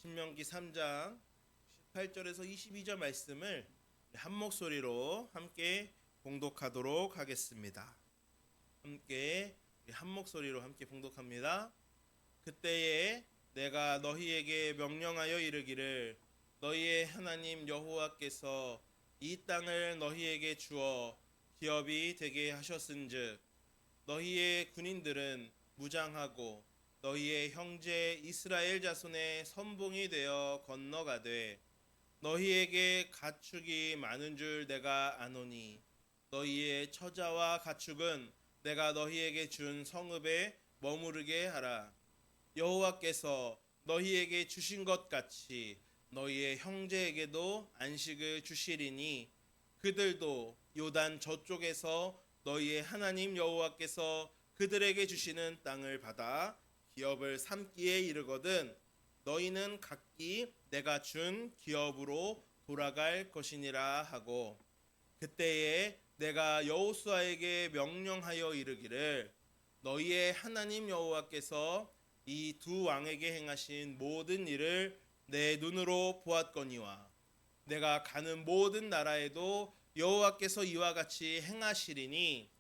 신명기 3장 18절에서 22절 말씀을 한 목소리로 함께 봉독하도록 하겠습니다. 함께 한 목소리로 함께 봉독합니다. 그때에 내가 너희에게 명령하여 이르기를 너희의 하나님 여호와께서 이 땅을 너희에게 주어 기업이 되게 하셨은즉 너희의 군인들은 무장하고 너희의 형제 이스라엘 자손의 선봉이 되어 건너가되 너희에게 가축이 많은 줄 내가 아노니 너희의 처자와 가축은 내가 너희에게 준 성읍에 머무르게 하라. 여호와께서 너희에게 주신 것 같이 너희의 형제에게도 안식을 주시리니 그들도 요단 저쪽에서 너희의 하나님 여호와께서 그들에게 주시는 땅을 받아 기업을 삼기에 이르거든 너희는 각기 내가 준 기업으로 돌아갈 것이니라 하고 그때에 내가 여호수아에게 명령하여 이르기를 너희의 하나님 여호와께서 이 두 왕에게 행하신 모든 일을 내 눈으로 보았거니와 내가 가는 모든 나라에도 여호와께서 이와 같이 행하시리니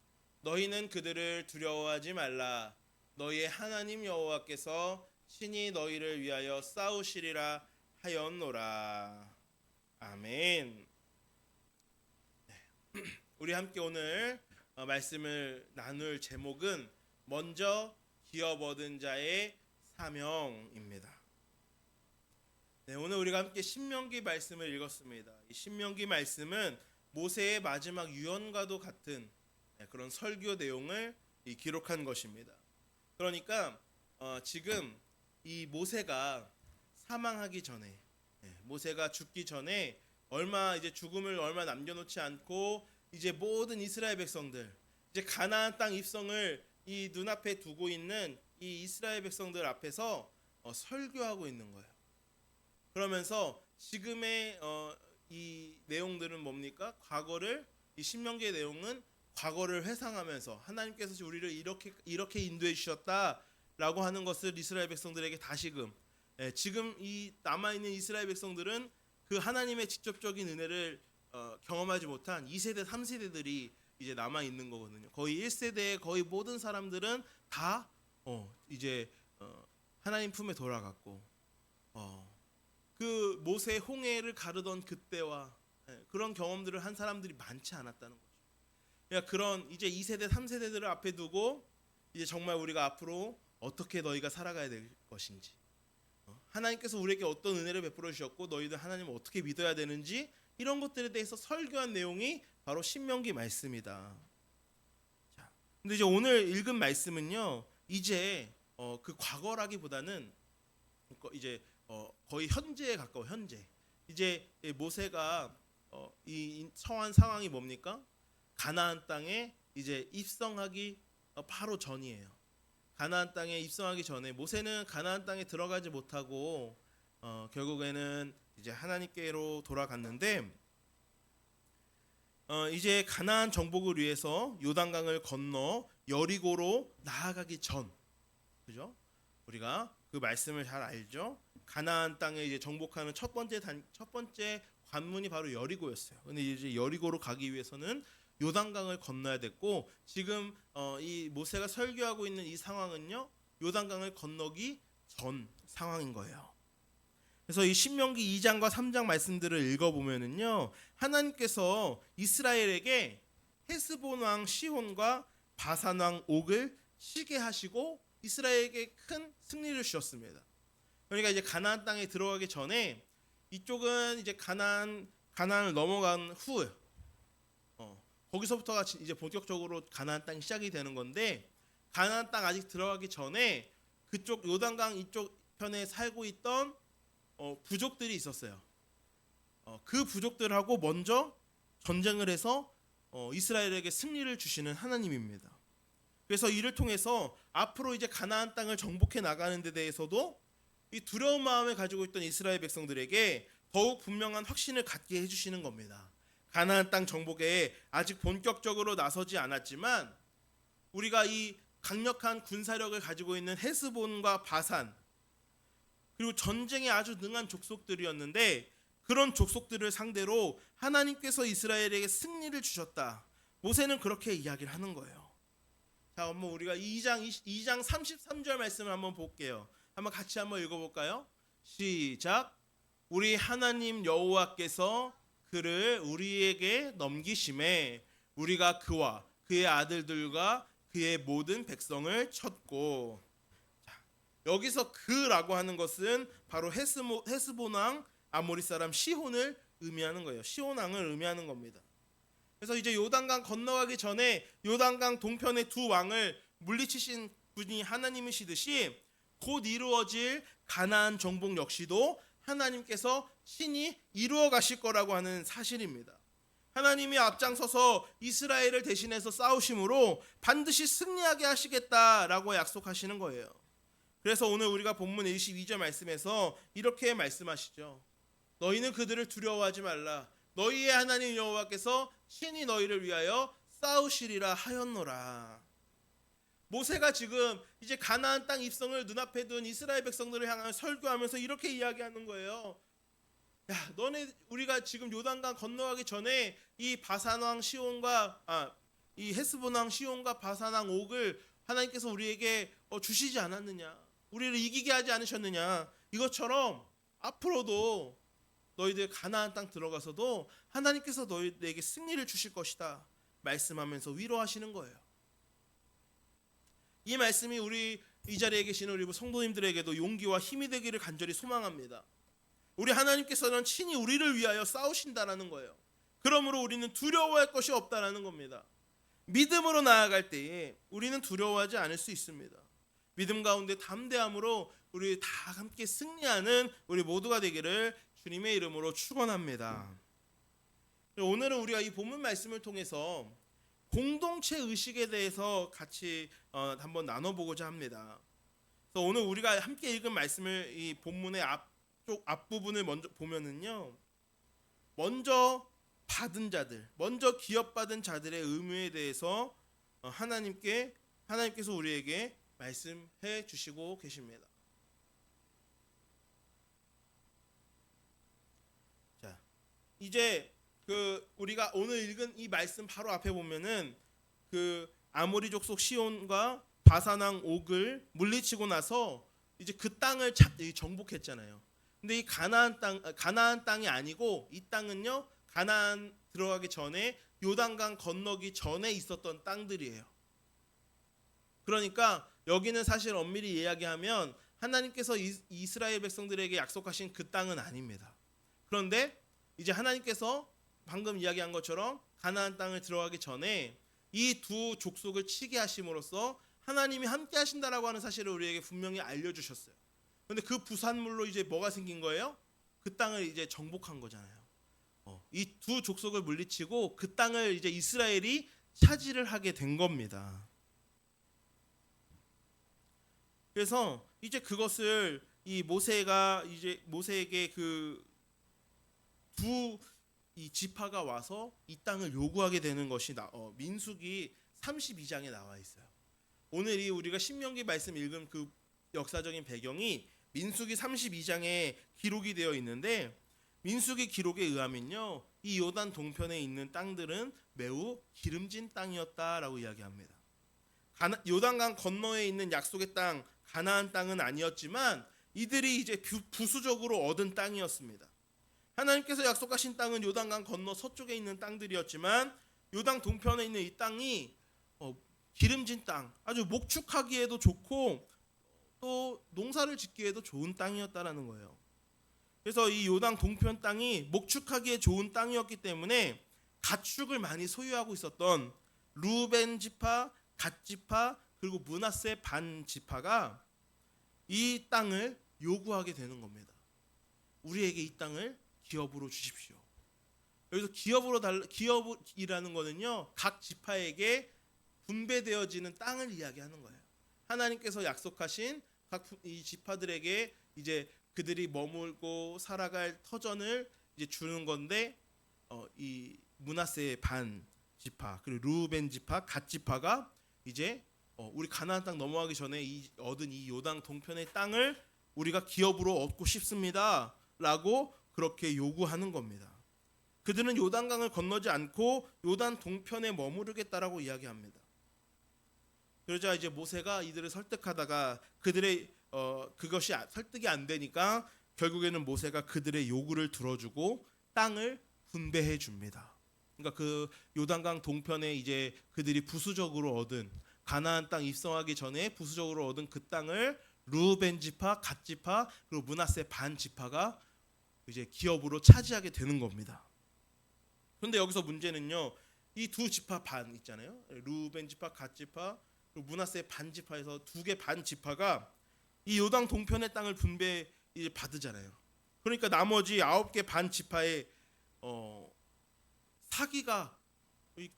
너희는 그들을 두려워하지 말라. 너희의 하나님 여호와께서 친히 너희를 위하여 싸우시리라 하였노라. 아멘. 우리 함께 오늘 말씀을 나눌 제목은 먼저 기업 얻은 자의 사명입니다. 네, 오늘 우리가 함께 신명기 말씀을 읽었습니다. 이 신명기 말씀은 모세의 마지막 유언과도 같은 그런 설교 내용을 기록한 것입니다. 그러니까 지금 이 모세가 사망하기 전에 모세가 죽기 전에 죽음을 얼마 남겨놓지 않고 이제 모든 이스라엘 백성들 이제 가나안 땅 입성을 이 눈앞에 두고 있는 이 이스라엘 백성들 앞에서 설교하고 있는 거예요. 그러면서 지금의 이 내용들은 뭡니까? 이 신명기의 내용은 과거를 회상하면서 하나님께서 우리를 이렇게 인도해 주셨다라고 하는 것을 이스라엘 백성들에게 다시금 지금 이 남아있는 이스라엘 백성들은 그 하나님의 직접적인 은혜를 경험하지 못한 2세대 3세대들이 이제 남아있는 거거든요. 거의 1세대의 거의 모든 사람들은 다 이제 하나님 품에 돌아갔고 그 모세 홍해를 가르던 그때와 그런 경험들을 한 사람들이 많지 않았다는 거죠. 그러니까 그런 이제 2세대 3세대들을 앞에 두고 이제 정말 우리가 앞으로 어떻게 너희가 살아가야 될 것인지 하나님께서 우리에게 어떤 은혜를 베풀어 주셨고 너희들 하나님을 어떻게 믿어야 되는지 이런 것들에 대해서 설교한 내용이 바로 신명기 말씀이다. 자, 근데 이제 오늘 읽은 말씀은요 이제 그 과거라기보다는 이제 거의 현재에 가까워. 현재 이제 모세가 이 처한 상황이 뭡니까? 가나안 땅에 이제 입성하기 바로 전이에요. 가나안 땅에 입성하기 전에 모세는 가나안 땅에 들어가지 못하고 결국에는 이제 하나님께로 돌아갔는데 이제 가나안 정복을 위해서 요단강을 건너 여리고로 나아가기 전, 그죠? 우리가 그 말씀을 잘 알죠. 가나안 땅에 이제 정복하는 첫 번째 관문이 바로 여리고였어요. 근데 이제 여리고로 가기 위해서는 요단강을 건너야 됐고 지금 이 모세가 설교하고 있는 이 상황은요 요단강을 건너기 전 상황인 거예요. 그래서 이 신명기 2장과 3장 말씀들을 읽어보면은요 하나님께서 이스라엘에게 헤스본 왕 시혼과 바산 왕 옥을 치게 하시고 이스라엘에게 큰 승리를 주셨습니다. 그러니까 이제 가나안 땅에 들어가기 전에 이쪽은 이제 가나안을 넘어간 후 거기서부터가 이제 본격적으로 가나안 땅이 시작이 되는 건데 가나안 땅 아직 들어가기 전에 그쪽 요단강 이쪽 편에 살고 있던 부족들이 있었어요. 그 부족들하고 먼저 전쟁을 해서 이스라엘에게 승리를 주시는 하나님입니다. 그래서 이를 통해서 앞으로 이제 가나안 땅을 정복해 나가는 데 대해서도 이 두려운 마음을 가지고 있던 이스라엘 백성들에게 더욱 분명한 확신을 갖게 해주시는 겁니다. 가나안 땅 정복에 아직 본격적으로 나서지 않았지만 우리가 이 강력한 군사력을 가지고 있는 헤스본과 바산 그리고 전쟁에 아주 능한 족속들이었는데 그런 족속들을 상대로 하나님께서 이스라엘에게 승리를 주셨다. 모세는 그렇게 이야기를 하는 거예요. 자, 한번 우리가 2장 33절 말씀을 한번 볼게요. 한번 같이 한번 읽어볼까요? 시작. 우리 하나님 여호와께서 그를 우리에게 넘기심에 우리가 그와 그의 아들들과 그의 모든 백성을 쳤고. 자, 여기서 그라고 하는 것은 바로 헤스본 왕 아모리 사람 시혼을 의미하는 거예요. 시혼 왕을 의미하는 겁니다. 그래서 이제 요단강 건너가기 전에 요단강 동편의 두 왕을 물리치신 분이 하나님이시듯이 곧 이루어질 가나안 정복 역시도 하나님께서 친히 이루어 가실 거라고 하는 사실입니다. 하나님이 앞장서서 이스라엘을 대신해서 싸우심으로 반드시 승리하게 하시겠다라고 약속하시는 거예요. 그래서 오늘 우리가 본문 22절 말씀에서 이렇게 말씀하시죠. 너희는 그들을 두려워하지 말라. 너희의 하나님 여호와께서 친히 너희를 위하여 싸우시리라 하였노라. 모세가 지금 이제 가나안 땅 입성을 눈앞에 둔 이스라엘 백성들을 향하여 설교하면서 이렇게 이야기하는 거예요. 야, 너네 우리가 지금 요단강 건너가기 전에 이 바산왕 시온과 이 헤스본 왕 시온과 바산 왕 옥을 하나님께서 우리에게 주시지 않았느냐? 우리를 이기게 하지 않으셨느냐? 이것처럼 앞으로도 너희들 가나안 땅 들어가서도 하나님께서 너희에게 승리를 주실 것이다 말씀하면서 위로하시는 거예요. 이 말씀이 우리 이 자리에 계시는 우리 성도님들에게도 용기와 힘이 되기를 간절히 소망합니다. 우리 하나님께서는 친히 우리를 위하여 싸우신다라는 거예요. 그러므로 우리는 두려워할 것이 없다라는 겁니다. 믿음으로 나아갈 때에 우리는 두려워하지 않을 수 있습니다. 믿음 가운데 담대함으로 우리 다 함께 승리하는 우리 모두가 되기를 주님의 이름으로 축원합니다. 오늘은 우리가 이 본문 말씀을 통해서 공동체 의식에 대해서 같이 한번 나눠보고자 합니다. 그래서 오늘 우리가 함께 읽은 말씀을 이 본문의 앞부분을 먼저 보면은요, 먼저 받은 자들, 먼저 기업받은 자들의 의무에 대해서 하나님께서 우리에게 말씀해 주시고 계십니다. 자, 이제 우리가 오늘 읽은 이 말씀 바로 앞에 보면은 아모리 족속 시온과 바산 왕 옥을 물리치고 나서 이제 그 땅을 정복했잖아요. 근데 이 가나안 땅이 아니고 이 땅은요, 가나안 들어가기 전에 요단강 건너기 전에 있었던 땅들이에요. 그러니까 여기는 사실 엄밀히 이야기하면 하나님께서 이스라엘 백성들에게 약속하신 그 땅은 아닙니다. 그런데 이제 하나님께서 방금 이야기한 것처럼 가나안 땅을 들어가기 전에 이 두 족속을 치게 하심으로써 하나님이 함께 하신다라고 하는 사실을 우리에게 분명히 알려주셨어요. 그런데 그 부산물로 이제 뭐가 생긴 거예요? 그 땅을 이제 정복한 거잖아요. 이 두 족속을 물리치고 그 땅을 이제 이스라엘이 차지를 하게 된 겁니다. 그래서 이제 그것을 이 모세가 이제 모세에게 이 지파가 와서 이 땅을 요구하게 되는 것이 민수기 32장에 나와 있어요. 오늘 우리가 신명기 말씀 읽은 그 역사적인 배경이 민수기 32장에 기록이 되어 있는데, 민수기 기록에 의하면요, 이 요단 동편에 있는 땅들은 매우 기름진 땅이었다라고 이야기합니다. 요단강 건너에 있는 약속의 땅 가나안 땅은 아니었지만 이들이 이제 부수적으로 얻은 땅이었습니다. 하나님께서 약속하신 땅은 요단강 건너 서쪽에 있는 땅들이었지만 요단 동편에 있는 이 땅이 기름진 땅, 아주 목축하기에도 좋고 또 농사를 짓기에도 좋은 땅이었다라는 거예요. 그래서 이 요단 동편 땅이 목축하기에 좋은 땅이었기 때문에 가축을 많이 소유하고 있었던 루벤 지파, 갓 지파, 그리고 므낫세 반 지파가 이 땅을 요구하게 되는 겁니다. 우리에게 이 땅을 기업으로 주십시오. 여기서 기업이라는 거는요, 각 지파에게 분배되어지는 땅을 이야기하는 거예요. 하나님께서 약속하신 각 이 지파들에게 이제 그들이 머물고 살아갈 터전을 이제 주는 건데, 이 므낫세 반 지파 그리고 루벤 지파, 갓 지파가 이제 우리 가나안 땅 넘어가기 전에 얻은 이 요단 동편의 땅을 우리가 기업으로 얻고 싶습니다 라고 그렇게 요구하는 겁니다. 그들은 요단강을 건너지 않고 요단 동편에 머무르겠다라고 이야기합니다. 그러자 이제 모세가 이들을 설득하다가 그들의 그것이 설득이 안 되니까 결국에는 모세가 그들의 요구를 들어주고 땅을 분배해 줍니다. 그러니까 그 요단강 동편에 이제 그들이 부수적으로 얻은 가나안 땅 입성하기 전에 부수적으로 얻은 그 땅을 르우벤 지파, 갓 지파, 그리고 므낫세 반 지파가 이제 기업으로 차지하게 되는 겁니다. 그런데 여기서 문제는요, 이 두 지파 반 있잖아요. 르우벤 지파, 갓 지파, 그리고 므낫세 반 지파에서 두 개 반 지파가 이 요단 동편의 땅을 분배 받으잖아요. 그러니까 나머지 9개 반 지파의 사기가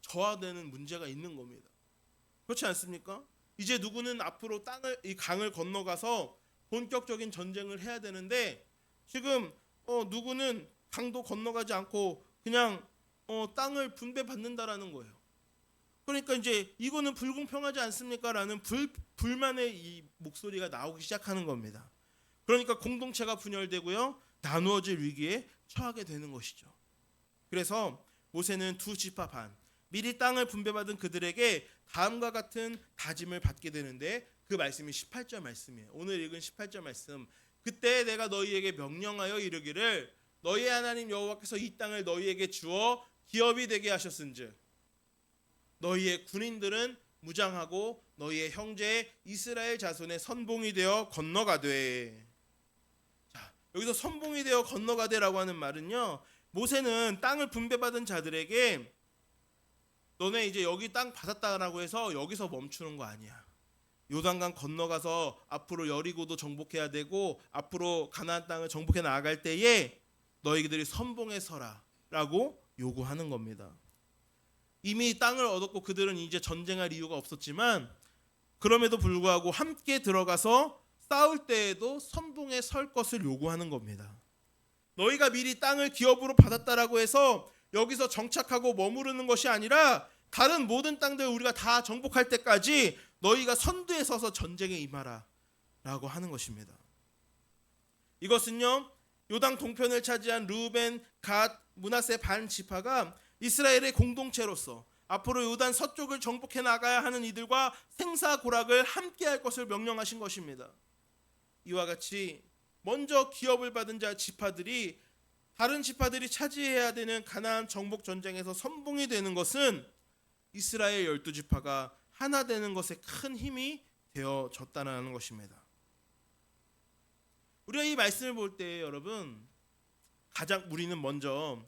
저하되는 문제가 있는 겁니다. 그렇지 않습니까? 이제 누구는 앞으로 이 강을 건너가서 본격적인 전쟁을 해야 되는데 지금 누구는 강도 건너가지 않고 그냥 땅을 분배받는다라는 거예요. 그러니까 이제 이거는 불공평하지 않습니까라는 불만의 이 목소리가 나오기 시작하는 겁니다. 그러니까 공동체가 분열되고요, 나누어질 위기에 처하게 되는 것이죠. 그래서 모세는 두 지파 반, 미리 땅을 분배받은 그들에게 다음과 같은 다짐을 받게 되는데 그 말씀이 18절 말씀이에요. 오늘 읽은 18절 말씀. 그때 내가 너희에게 명령하여 이르기를 너희의 하나님 여호와께서 이 땅을 너희에게 주어 기업이 되게 하셨은즉 너희의 군인들은 무장하고 너희의 형제 이스라엘 자손의 선봉이 되어 건너가되. 자, 여기서 선봉이 되어 건너가되라고 하는 말은요, 모세는 땅을 분배받은 자들에게 너네 이제 여기 땅 받았다라고 해서 여기서 멈추는 거 아니야. 요단강 건너가서 앞으로 여리고도 정복해야 되고 앞으로 가나안 땅을 정복해 나아갈 때에 너희들이 선봉에 서라라고 요구하는 겁니다. 이미 땅을 얻었고 그들은 이제 전쟁할 이유가 없었지만 그럼에도 불구하고 함께 들어가서 싸울 때에도 선봉에 설 것을 요구하는 겁니다. 너희가 미리 땅을 기업으로 받았다라고 해서 여기서 정착하고 머무르는 것이 아니라 다른 모든 땅들 우리가 다 정복할 때까지 너희가 선두에 서서 전쟁에 임하라 라고 하는 것입니다. 이것은요, 요단 동편을 차지한 르우벤, 갓, 므낫세 반 지파가 이스라엘의 공동체로서 앞으로 요단 서쪽을 정복해 나가야 하는 이들과 생사고락을 함께 할 것을 명령하신 것입니다. 이와 같이 먼저 기업을 받은 자 지파들이 다른 지파들이 차지해야 되는 가나안 정복 전쟁에서 선봉이 되는 것은 이스라엘 12지파가 하나 되는 것에 큰 힘이 되어졌다는 것입니다. 우리가 이 말씀을 볼 때 여러분, 가장 우리는 먼저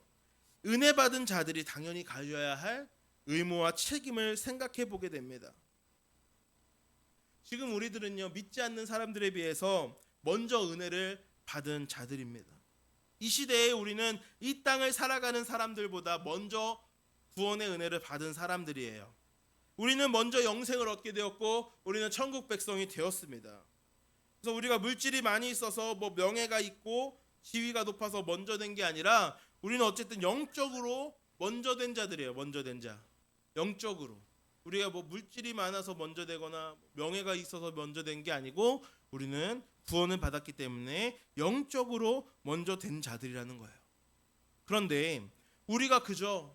은혜 받은 자들이 당연히 가져야 할 의무와 책임을 생각해 보게 됩니다. 지금 우리들은요, 믿지 않는 사람들에 비해서 먼저 은혜를 받은 자들입니다. 이 시대에 우리는 이 땅을 살아가는 사람들보다 먼저 구원의 은혜를 받은 사람들이에요. 우리는 먼저 영생을 얻게 되었고 우리는 천국 백성이 되었습니다. 그래서 우리가 물질이 많이 있어서 명예가 있고 지위가 높아서 먼저 된 게 아니라 우리는 어쨌든 영적으로 먼저 된 자들이에요. 먼저 된 자. 영적으로. 우리가 물질이 많아서 먼저 되거나 명예가 있어서 먼저 된 게 아니고 우리는 구원을 받았기 때문에 영적으로 먼저 된 자들이라는 거예요. 그런데 우리가 그저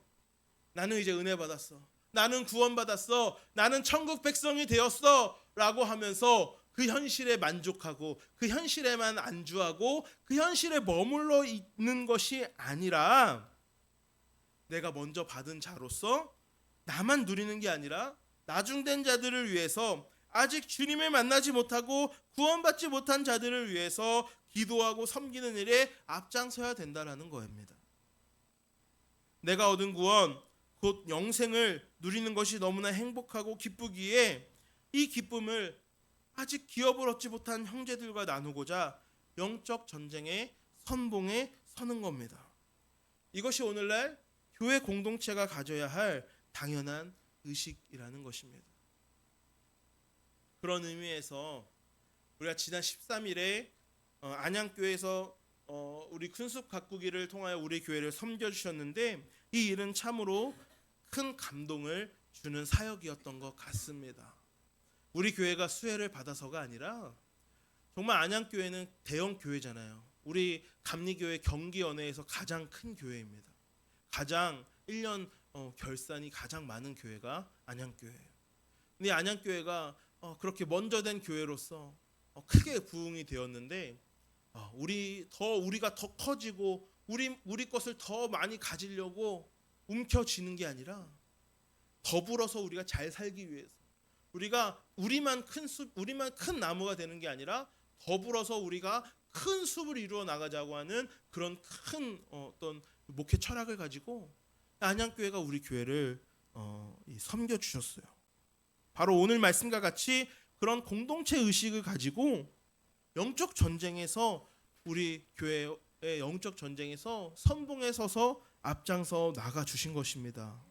나는 이제 은혜 받았어, 나는 구원 받았어, 나는 천국 백성이 되었어 라고 하면서 그 현실에 만족하고 그 현실에만 안주하고 그 현실에 머물러 있는 것이 아니라 내가 먼저 받은 자로서 나만 누리는 게 아니라 나중된 자들을 위해서 아직 주님을 만나지 못하고 구원받지 못한 자들을 위해서 기도하고 섬기는 일에 앞장서야 된다는 겁니다. 내가 얻은 구원, 곧 영생을 누리는 것이 너무나 행복하고 기쁘기에 이 기쁨을 아직 기업을 얻지 못한 형제들과 나누고자 영적 전쟁의 선봉에 서는 겁니다. 이것이 오늘날 교회 공동체가 가져야 할 당연한 의식이라는 것입니다. 그런 의미에서 우리가 지난 13일에 안양교회에서 우리 큰숲 가꾸기를 통하여 우리 교회를 섬겨주셨는데 이 일은 참으로 큰 감동을 주는 사역이었던 것 같습니다. 우리 교회가 수혜를 받아서가 아니라 정말 안양교회는 대형 교회잖아요. 우리 감리교회 경기연회에서 가장 큰 교회입니다. 가장 1년 결산이 가장 많은 교회가 안양교회예요. 근데 안양교회가 그렇게 먼저 된 교회로서 크게 부흥이 되었는데 우리가 더 커지고 우리 것을 더 많이 가지려고 움켜쥐는 게 아니라 더불어서 우리가 잘 살기 위해서 우리만 큰 나무가 되는 게 아니라 더불어서 우리가 큰 숲을 이루어 나가자고 하는 그런 큰 어떤 목회 철학을 가지고 안양교회가 우리 교회를 섬겨 주셨어요. 바로 오늘 말씀과 같이 그런 공동체 의식을 가지고 영적 전쟁에서 우리 교회의 영적 전쟁에서 선봉에 서서 앞장서 나가 주신 것입니다.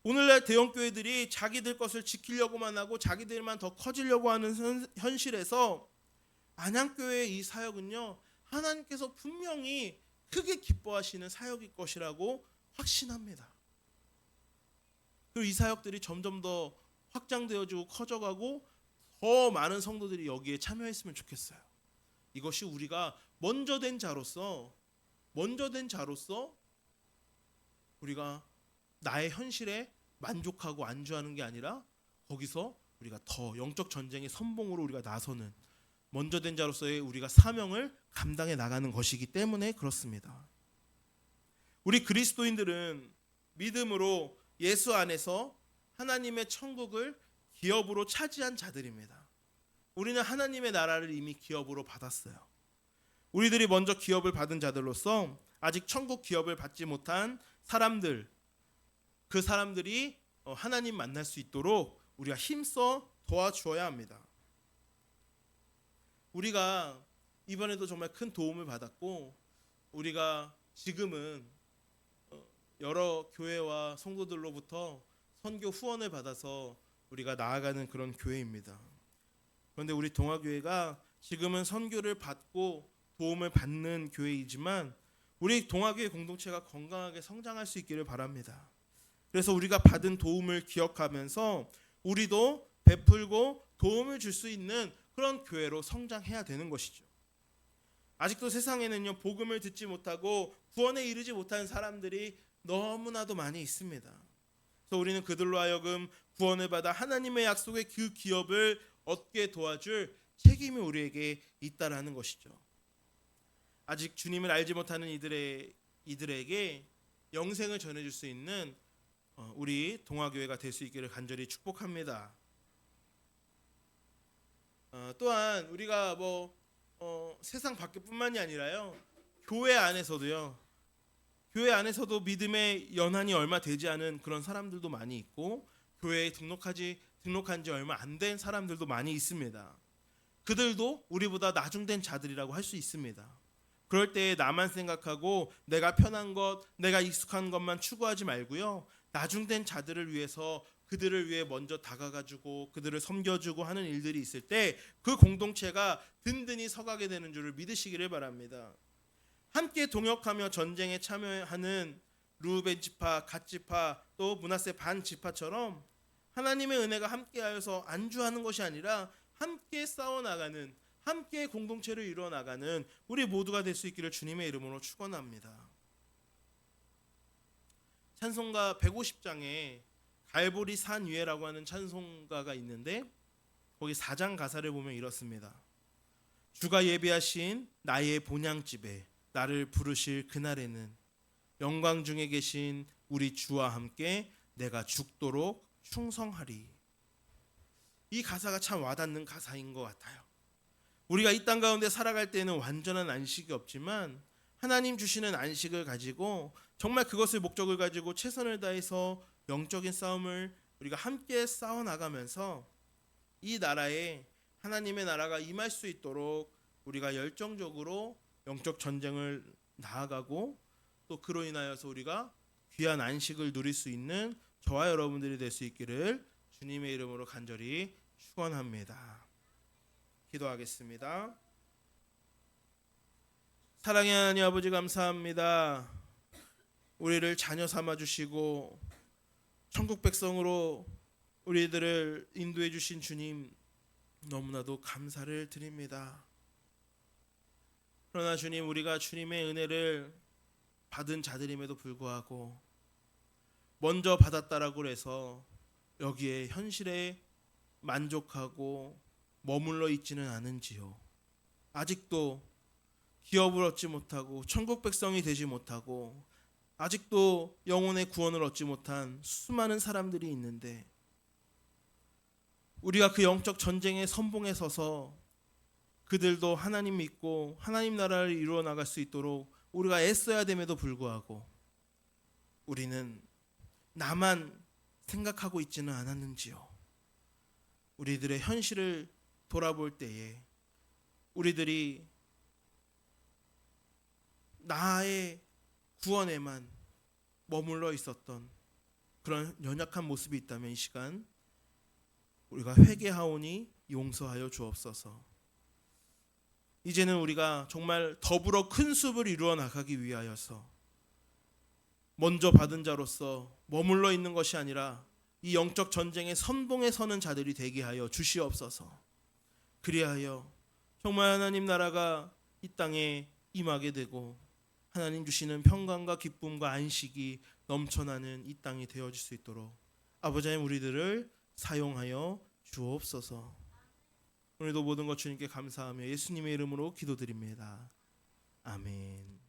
오늘날 대형 교회들이 자기들 것을 지키려고만 하고 자기들만 더 커지려고 하는 현실에서 안양교회의 이 사역은요, 하나님께서 분명히 크게 기뻐하시는 사역일 것이라고 확신합니다. 그리고 이 사역들이 점점 더 확장되어지고 커져가고 더 많은 성도들이 여기에 참여했으면 좋겠어요. 이것이 우리가 먼저 된 자로서 우리가 나의 현실에 만족하고 안주하는 게 아니라 거기서 우리가 더 영적 전쟁의 선봉으로 우리가 나서는 먼저 된 자로서의 우리가 사명을 감당해 나가는 것이기 때문에 그렇습니다. 우리 그리스도인들은 믿음으로 예수 안에서 하나님의 천국을 기업으로 차지한 자들입니다. 우리는 하나님의 나라를 이미 기업으로 받았어요. 우리들이 먼저 기업을 받은 자들로서 아직 천국 기업을 받지 못한 사람들, 그 사람들이 하나님 만날 수 있도록 우리가 힘써 도와주어야 합니다. 우리가 이번에도 정말 큰 도움을 받았고 우리가 지금은 여러 교회와 성도들로부터 선교 후원을 받아서 우리가 나아가는 그런 교회입니다. 그런데 우리 동아교회가 지금은 선교를 받고 도움을 받는 교회이지만 우리 동아교회 공동체가 건강하게 성장할 수 있기를 바랍니다. 그래서 우리가 받은 도움을 기억하면서 우리도 베풀고 도움을 줄 수 있는 그런 교회로 성장해야 되는 것이죠. 아직도 세상에는요, 복음을 듣지 못하고 구원에 이르지 못한 사람들이 너무나도 많이 있습니다. 그래서 우리는 그들로 하여금 구원을 받아 하나님의 약속의 그 기업을 얻게 도와줄 책임이 우리에게 있다라는 것이죠. 아직 주님을 알지 못하는 이들에게 영생을 전해줄 수 있는 우리 동아교회가 될 수 있기를 간절히 축복합니다. 또한 우리가 세상 밖뿐만이 아니라요, 교회 안에서도 믿음의 연한이 얼마 되지 않은 그런 사람들도 많이 있고 교회에 등록한 지 얼마 안 된 사람들도 많이 있습니다. 그들도 우리보다 나중된 자들이라고 할 수 있습니다. 그럴 때 나만 생각하고 내가 편한 것, 내가 익숙한 것만 추구하지 말고요, 나중된 자들을 위해서 그들을 위해 먼저 다가가주고 그들을 섬겨주고 하는 일들이 있을 때 그 공동체가 든든히 서가게 되는 줄을 믿으시기를 바랍니다. 함께 동역하며 전쟁에 참여하는 르우벤 지파, 갓 지파, 또 므낫세 반 지파처럼 하나님의 은혜가 함께하여서 안주하는 것이 아니라 함께 싸워나가는, 함께 공동체를 이루어나가는 우리 모두가 될 수 있기를 주님의 이름으로 축원합니다. 찬송가 150장에 갈보리 산 위에라고 하는 찬송가가 있는데 거기 4장 가사를 보면 이렇습니다. 주가 예비하신 나의 본향집에 나를 부르실 그날에는 영광 중에 계신 우리 주와 함께 내가 죽도록 충성하리. 이 가사가 참 와닿는 가사인 것 같아요. 우리가 이 땅 가운데 살아갈 때는 완전한 안식이 없지만 하나님 주시는 안식을 가지고 정말 그것을 목적을 가지고 최선을 다해서 영적인 싸움을 우리가 함께 싸워나가면서 이 나라에 하나님의 나라가 임할 수 있도록 우리가 열정적으로 영적 전쟁을 나아가고 또 그로 인하여서 우리가 귀한 안식을 누릴 수 있는 저와 여러분들이 될 수 있기를 주님의 이름으로 간절히 축원합니다. 기도하겠습니다. 사랑의 하나님 아버지 감사합니다. 우리를 자녀 삼아 주시고 천국 백성으로 우리들을 인도해 주신 주님, 너무나도 감사를 드립니다. 그러나 주님, 우리가 주님의 은혜를 받은 자들임에도 불구하고 먼저 받았다라고 해서 여기에 현실에 만족하고 머물러 있지는 않은지요. 아직도 기업을 얻지 못하고 천국 백성이 되지 못하고 아직도 영혼의 구원을 얻지 못한 수많은 사람들이 있는데, 우리가 그 영적 전쟁의 선봉에 서서 그들도 하나님 믿고 하나님 나라를 이루어 나갈 수 있도록 우리가 애써야 됨에도 불구하고 우리는 나만 생각하고 있지는 않았는지요. 우리들의 현실을 돌아볼 때에 우리들이 나의 구원에만 머물러 있었던 그런 연약한 모습이 있다면 이 시간 우리가 회개하오니 용서하여 주옵소서. 이제는 우리가 정말 더불어 큰 숲을 이루어 나가기 위하여서 먼저 받은 자로서 머물러 있는 것이 아니라 이 영적 전쟁의 선봉에 서는 자들이 되게 하여 주시옵소서. 그리하여 정말 하나님 나라가 이 땅에 임하게 되고 하나님 주시는 평강과 기쁨과 안식이 넘쳐나는 이 땅이 되어질 수 있도록 아버지 하나님 우리들을 사용하여 주옵소서. 오늘도 모든 것 주님께 감사하며 예수님의 이름으로 기도드립니다. 아멘.